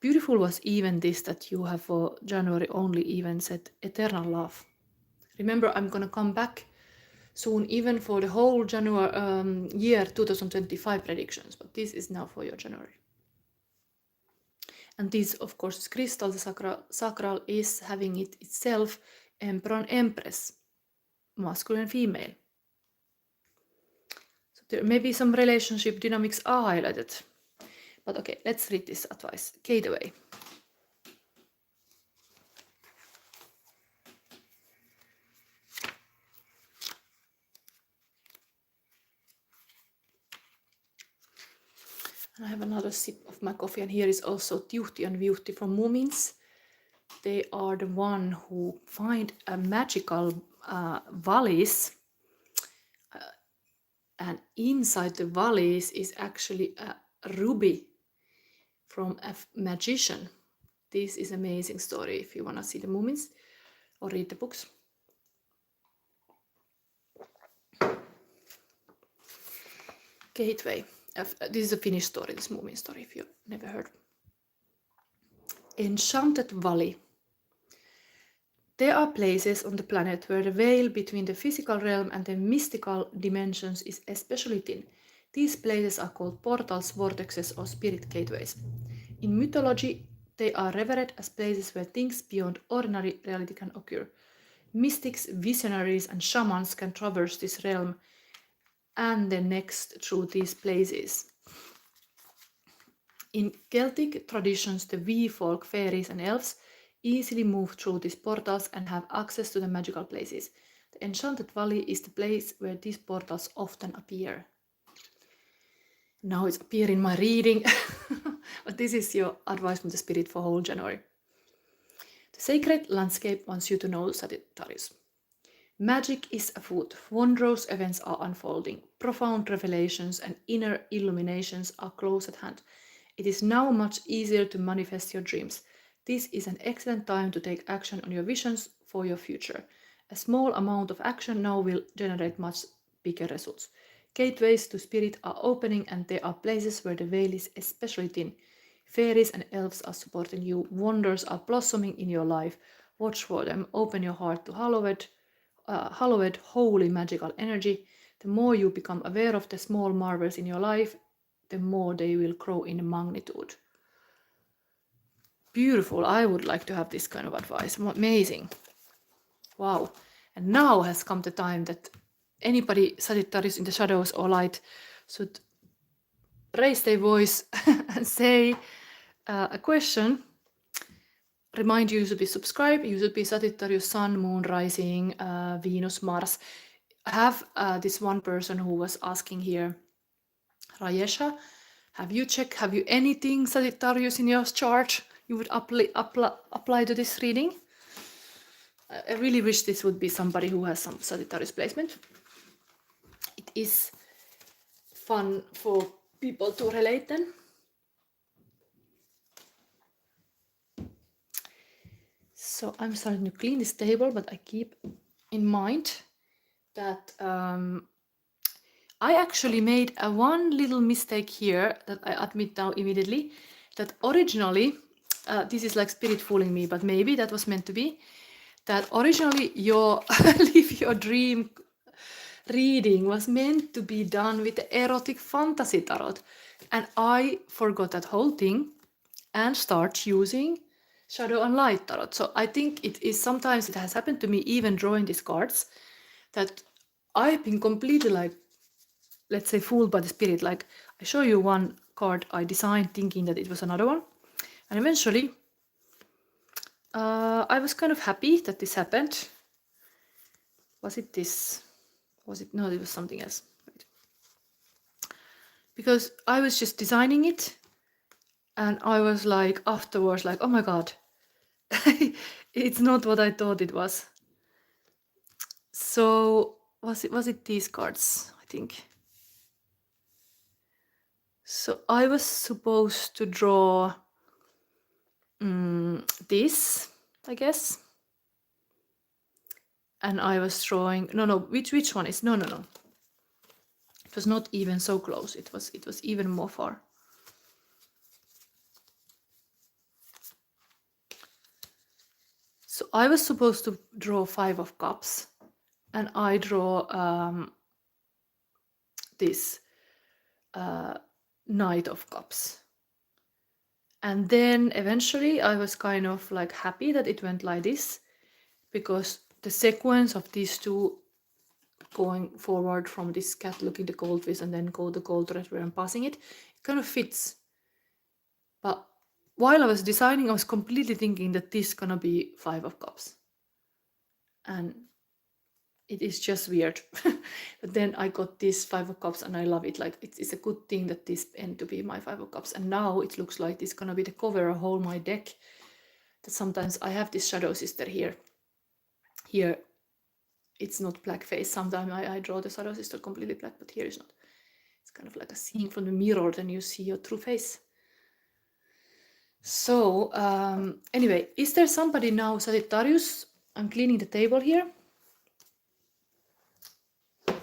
Beautiful was even this that you have for January only even said eternal love. Remember, I'm gonna come back soon even for the whole January year 2025 predictions, but this is now for your January. And this, of course, is crystal. The sacral is having it itself, Emperor and Empress, masculine and female. So there may be some relationship dynamics are highlighted. But okay, let's read this advice. Kate away. And I have another sip of my coffee, and here is also Tyuhti and Viuhti from Moomins. They are the one who find a magical valise and inside the valleys is actually a ruby from a magician. This is an amazing story if you want to see the Moomins or read the books. Gateway. This is a Finnish story, this Moomin story, if you never heard. Enchanted Valley. There are places on the planet where the veil between the physical realm and the mystical dimensions is especially thin. These places are called portals, vortexes, or spirit gateways. In mythology, they are revered as places where things beyond ordinary reality can occur. Mystics, visionaries, and shamans can traverse this realm and the next through these places. In Celtic traditions, the wee folk, fairies, and elves easily move through these portals and have access to the magical places. The Enchanted Valley is the place where these portals often appear. Now it's appearing in my reading, but this is your advice from the spirit for whole January. The sacred landscape wants you to know, Sagittarius. Magic is afoot, wondrous events are unfolding, profound revelations and inner illuminations are close at hand. It is now much easier to manifest your dreams. This is an excellent time to take action on your visions for your future. A small amount of action now will generate much bigger results. Gateways to spirit are opening and there are places where the veil is especially thin. Fairies and elves are supporting you. Wonders are blossoming in your life. Watch for them. Open your heart to hallowed, holy, magical energy. The more you become aware of the small marvels in your life, the more they will grow in magnitude. Beautiful. I would like to have this kind of advice. Amazing. Wow. And now has come the time that anybody, Sagittarius in the shadows or light, should raise their voice and say a question. Remind you should be subscribed. You should be Sagittarius, Sun, Moon, Rising, Venus, Mars. I have this one person who was asking here, Rayesha, have you anything Sagittarius in your chart you would apply to this reading? I really wish this would be somebody who has some Sagittarius placement. It is fun for people to relate then. So I'm starting to clean this table, but I keep in mind that I actually made one little mistake here that I admit now immediately, that originally, this is like spirit fooling me, but maybe that was meant to be, that originally your Live Your Dream reading was meant to be done with the erotic fantasy tarot. And I forgot that whole thing and start using shadow and light tarot. So I think it has happened to me even drawing these cards, that I've been completely like, let's say, fooled by the spirit. Like I show you one card I designed thinking that it was another one. And eventually I was kind of happy that this happened. Was it this? No, it was something else. Right. Because I was just designing it and I was like afterwards like, oh my god, it's not what I thought it was. So was it these cards, I think. So I was supposed to draw this, I guess. And I was drawing, which one is, no. It was not even so close. It was even more far. So I was supposed to draw 5 of Cups, and I draw this Knight of Cups. And then eventually I was kind of like happy that it went like this, because the sequence of these two going forward from this cat looking the goldfish and then go the gold thread where I'm passing it kind of fits. But while I was designing, I was completely thinking that this is gonna be 5 of Cups. And it is just weird. But then I got this 5 of Cups and I love it. Like it's a good thing that this end to be my 5 of Cups. And now it looks like it's gonna be the cover of whole my deck. That sometimes I have this shadow sister here it's not black face. Sometimes I draw the shadows, it's not completely black, but here is not. It's kind of like a seeing from the mirror, then you see your true face. So anyway, is there somebody now, Sagittarius? I'm cleaning the table here,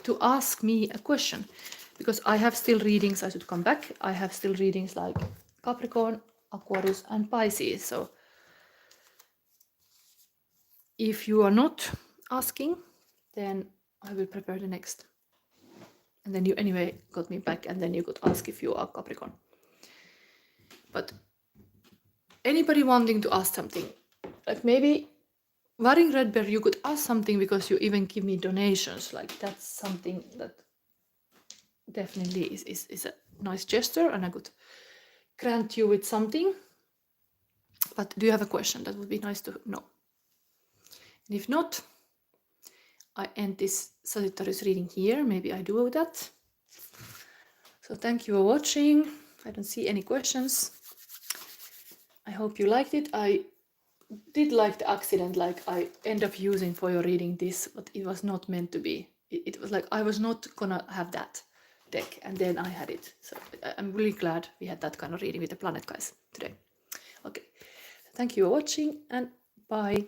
to ask me a question, because I have still readings. I should come back. I have still readings like Capricorn, Aquarius, and Pisces. So if you are not asking, then I will prepare the next. And then you anyway got me back, and then you could ask if you are Capricorn. But anybody wanting to ask something, like maybe wearing red bear, you could ask something because you even give me donations. Like that's something that definitely is a nice gesture, and I could grant you with something. But do you have a question? That would be nice to know. And if not, I end this Sagittarius reading here. Maybe I do that. So thank you for watching. I don't see any questions. I hope you liked it. I did like the accident, like I end up using for your reading this, but it was not meant to be. It was like I was not gonna have that deck, and then I had it. So I'm really glad we had that kind of reading with the planet guys today. Okay, thank you for watching, and bye.